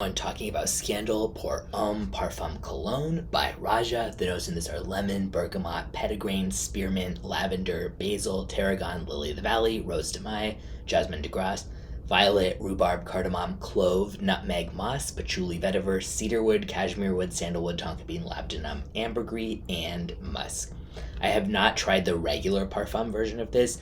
I'm talking about Scandal pour Homme Parfum Cologne by Roja. The notes in this are lemon, bergamot, petitgrain, spearmint, lavender, basil, tarragon, lily of the valley, rose de mai, jasmin de Grasse, violet, rhubarb, cardamom, clove, nutmeg, musk, patchouli, vetiver, cedarwood, casmir wood, sandalwood, tonka bean, labdanum, ambergris, and musk. I have not tried the regular parfum version of this.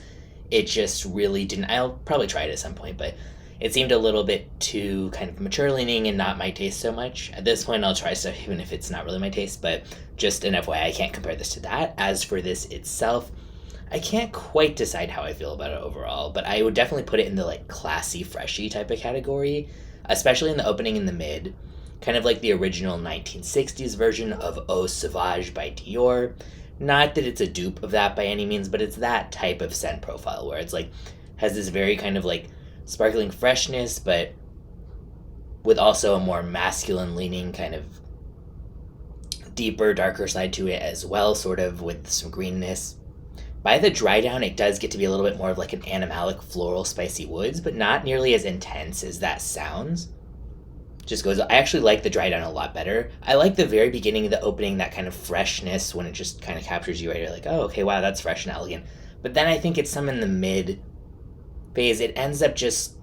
It just really didn't. I'll probably try it at some point, but it seemed a little bit too kind of mature leaning and not my taste so much. At this point, I'll try stuff even if it's not really my taste, but just an FYI, I can't compare this to that. As for this itself, I can't quite decide how I feel about it overall, but I would definitely put it in the like classy, freshy type of category, especially in the opening in the mid, kind of like the original 1960s version of Eau Sauvage by Dior. Not that it's a dupe of that by any means, but it's that type of scent profile where it's like has this very kind of like sparkling freshness, but with also a more masculine leaning kind of deeper, darker side to it as well, sort of with some greenness. By the dry down, it does get to be a little bit more of like an animalic, floral, spicy woods, but not nearly as intense as that sounds. Just goes. I actually like the dry down a lot better. I like the very beginning, the opening, that kind of freshness when it just kind of captures you right. You're like, oh, okay, wow, that's fresh and elegant. But then I think it's some in the mid phase. It ends up just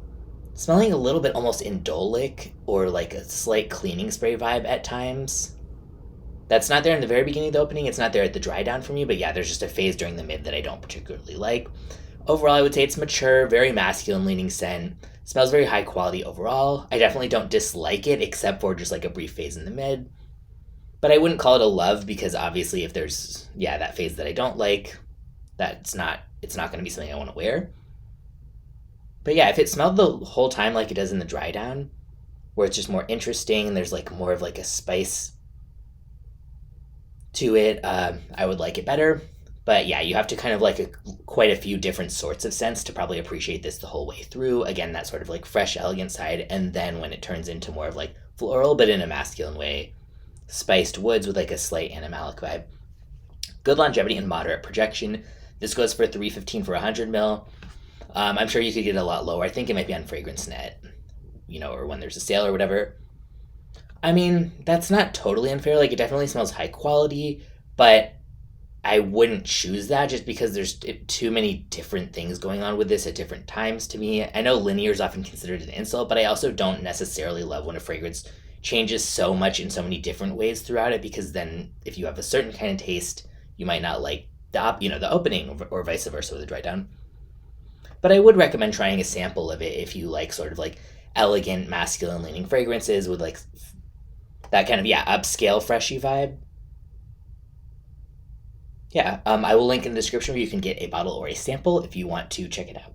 smelling a little bit almost indolic or like a slight cleaning spray vibe at times. That's not there in the very beginning of the opening. It's not there at the dry down for me, but yeah, there's just a phase during the mid that I don't particularly like. Overall, I would say it's mature, very masculine leaning scent. Smells very high quality overall. I definitely don't dislike it, except for just like a brief phase in the mid. But I wouldn't call it a love because obviously if there's that phase that I don't like, it's not going to be something I want to wear. But yeah, if it smelled the whole time like it does in the dry down, where it's just more interesting and there's like more of like a spice to it, I would like it better. But yeah, you have to kind of like quite a few different sorts of scents to probably appreciate this the whole way through. Again, that sort of like fresh, elegant side, and then when it turns into more of like floral, but in a masculine way, spiced woods with like a slight animalic vibe. Good longevity and moderate projection. This goes for $3.15 for 100 ml. I'm sure you could get it a lot lower. I think it might be on FragranceNet, or when there's a sale or whatever. I mean, that's not totally unfair. Like, it definitely smells high quality, but I wouldn't choose that just because there's too many different things going on with this at different times to me. I know linear is often considered an insult, but I also don't necessarily love when a fragrance changes so much in so many different ways throughout it, because then if you have a certain kind of taste, you might not like the opening or vice versa with a dry down. But I would recommend trying a sample of it if you like sort of like elegant, masculine leaning fragrances with like that kind of, upscale, freshy vibe. Yeah, I will link in the description where you can get a bottle or a sample if you want to check it out.